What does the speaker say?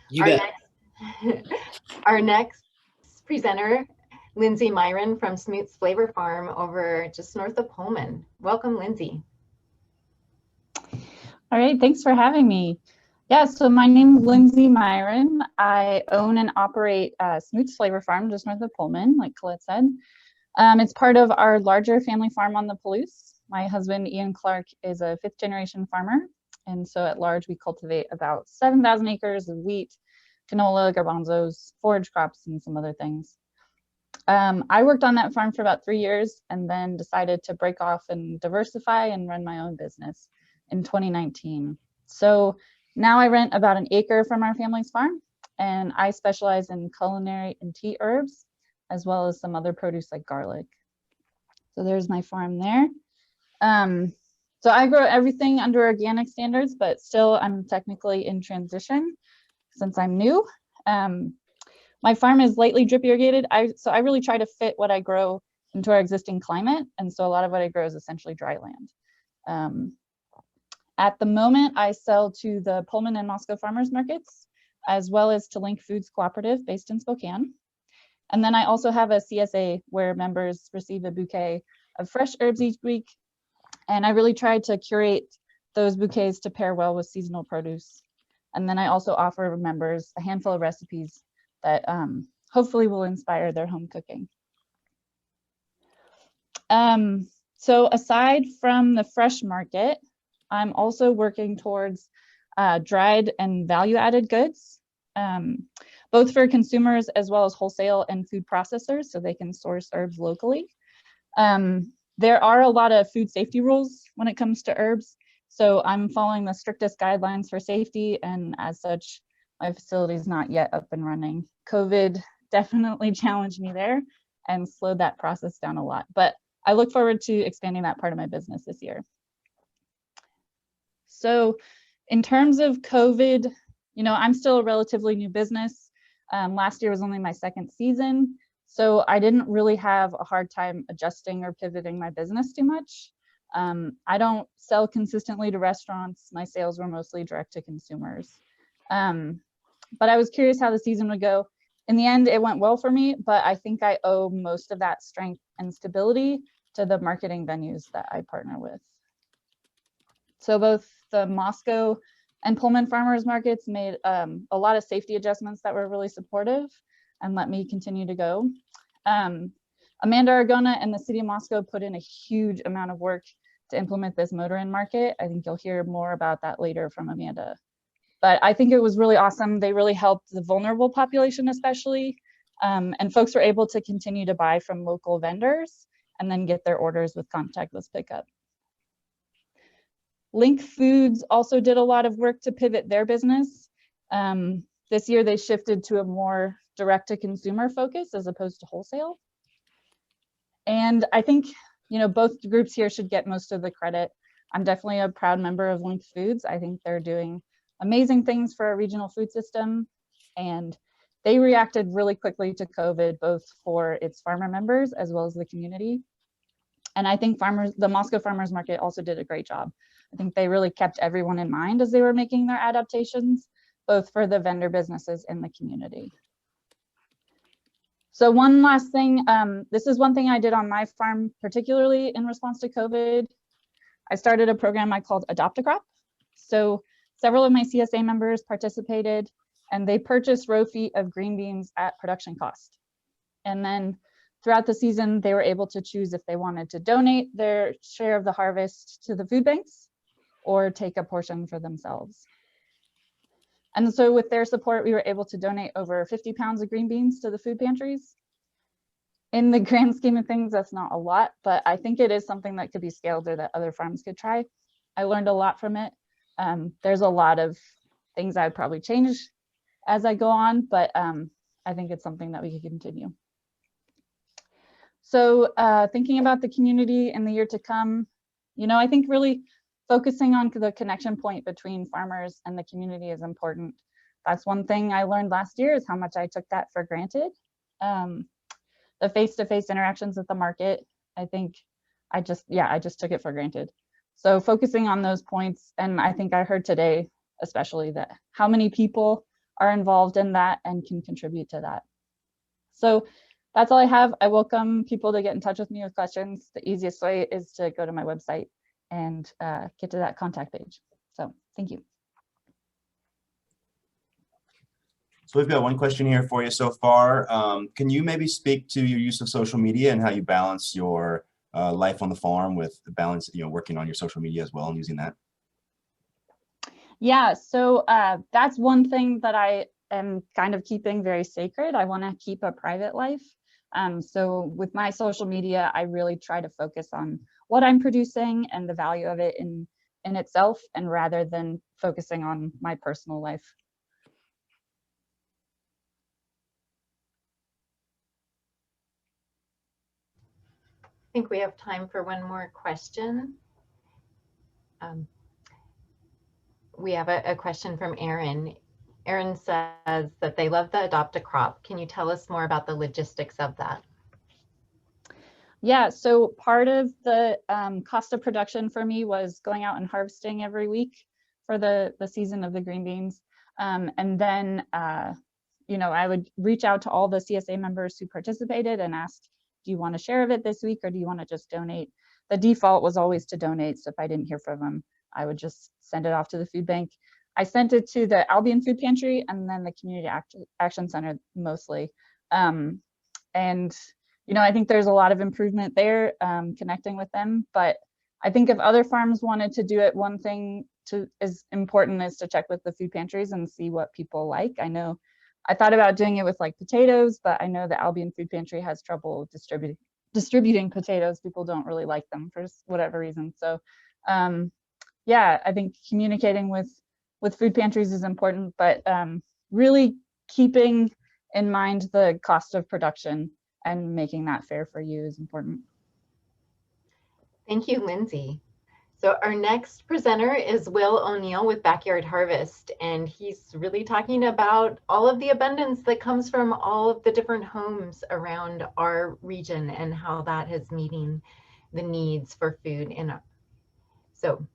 You Our bet. next, our next presenter, Lindsay Myron from Smoot's Flavor Farm over just north of Pullman. Welcome, Lindsay. All right, thanks for having me. Yeah, so my name is Lindsay Myron. I own and operate Smoot's Flavor Farm just north of Pullman, like Colette said. It's part of our larger family farm on the Palouse. My husband, Ian Clark, is a fifth generation farmer. And so at large, we cultivate about 7,000 acres of wheat, canola, garbanzos, forage crops, and some other things. I worked on that farm for about 3 years and then decided to break off and diversify and run my own business in 2019. So now I rent about an acre from our family's farm, and I specialize in culinary and tea herbs, as well as some other produce like garlic. So there's my farm there. So I grow everything under organic standards, but still I'm technically in transition since I'm new. My farm is lightly drip irrigated. So I really try to fit what I grow into our existing climate. And so a lot of what I grow is essentially dry land. At the moment, I sell to the Pullman and Moscow farmers markets, as well as to Link Foods Cooperative based in Spokane. And then I also have a CSA where members receive a bouquet of fresh herbs each week. And I really try to curate those bouquets to pair well with seasonal produce. And then I also offer members a handful of recipes that hopefully will inspire their home cooking. So aside from the fresh market, I'm also working towards dried and value-added goods, both for consumers as well as wholesale and food processors, so they can source herbs locally. There are a lot of food safety rules when it comes to herbs, so I'm following the strictest guidelines for safety, and as such, my facility is not yet up and running. COVID definitely challenged me there and slowed that process down a lot, but I look forward to expanding that part of my business this year. So in terms of COVID, I'm still a relatively new business. Last year was only my second season, so I didn't really have a hard time adjusting or pivoting my business too much. I don't sell consistently to restaurants. My sales were mostly direct to consumers. But I was curious how the season would go. In the end, it went well for me, but I think I owe most of that strength and stability to the marketing venues that I partner with. So both the Moscow and Pullman farmers markets made a lot of safety adjustments that were really supportive and let me continue to go. Amanda Argona and the city of Moscow put in a huge amount of work to implement this motor-in market. I think you'll hear more about that later from Amanda. But I think it was really awesome. They really helped the vulnerable population especially, and folks were able to continue to buy from local vendors and then get their orders with contactless pickup. Link Foods also did a lot of work to pivot their business. This year they shifted to a more direct-to-consumer focus as opposed to wholesale. And I think, both groups here should get most of the credit. I'm definitely a proud member of Link Foods. I think they're doing amazing things for our regional food system, and they reacted really quickly to COVID, both for its farmer members as well as the community. And I think the Moscow Farmers Market also did a great job. I think they really kept everyone in mind as they were making their adaptations, both for the vendor businesses and the community. So one last thing, this is one thing I did on my farm, particularly in response to COVID. I started a program I called Adopt a Crop. So several of my CSA members participated, and they purchased row feet of green beans at production cost. And then throughout the season, they were able to choose if they wanted to donate their share of the harvest to the food banks or take a portion for themselves. And so with their support, we were able to donate over 50 pounds of green beans to the food pantries. In the grand scheme of things, that's not a lot, but I think it is something that could be scaled or that other farms could try. I learned a lot from it. There's a lot of things I'd probably change as I go on, but I think it's something that we could continue. So thinking about the community in the year to come, I think really focusing on the connection point between farmers and the community is important. That's one thing I learned last year, is how much I took that for granted. The face-to-face interactions at the market, I think I just took it for granted. So focusing on those points, and I think I heard today especially that how many people are involved in that and can contribute to that. So that's all I have. I welcome people to get in touch with me with questions. The easiest way is to go to my website and get to that contact page. So thank you. So we've got one question here for you so far. Can you maybe speak to your use of social media and how you balance your life on the farm with the balance, working on your social media as well and using that? Yeah, so that's one thing that I am kind of keeping very sacred. I want to keep a private life. So with my social media, I really try to focus on what I'm producing and the value of it in itself, and rather than focusing on my personal life. I think we have time for one more question. We have a question from Aaron. Aaron says that they love the Adopt a Crop. Can you tell us more about the logistics of that? Yeah, so part of the cost of production for me was going out and harvesting every week for the season of the green beans. And then, I would reach out to all the CSA members who participated and ask, do you want a share of it this week or do you want to just donate? The default was always to donate. So if I didn't hear from them, I would just send it off to the food bank. I sent it to the Albion Food Pantry and then the Community Action Center mostly. I think there's a lot of improvement there, connecting with them. But I think if other farms wanted to do it, one thing is important is to check with the food pantries and see what people like. I know I thought about doing it with like potatoes, but I know the Albion Food Pantry has trouble distributing potatoes. People don't really like them for whatever reason. So yeah, I think communicating with food pantries is important, but really keeping in mind the cost of production and making that fair for you is important. Thank you, Lindsay. So our next presenter is Will O'Neill with Backyard Harvest, and he's really talking about all of the abundance that comes from all of the different homes around our region and how that is meeting the needs for food. So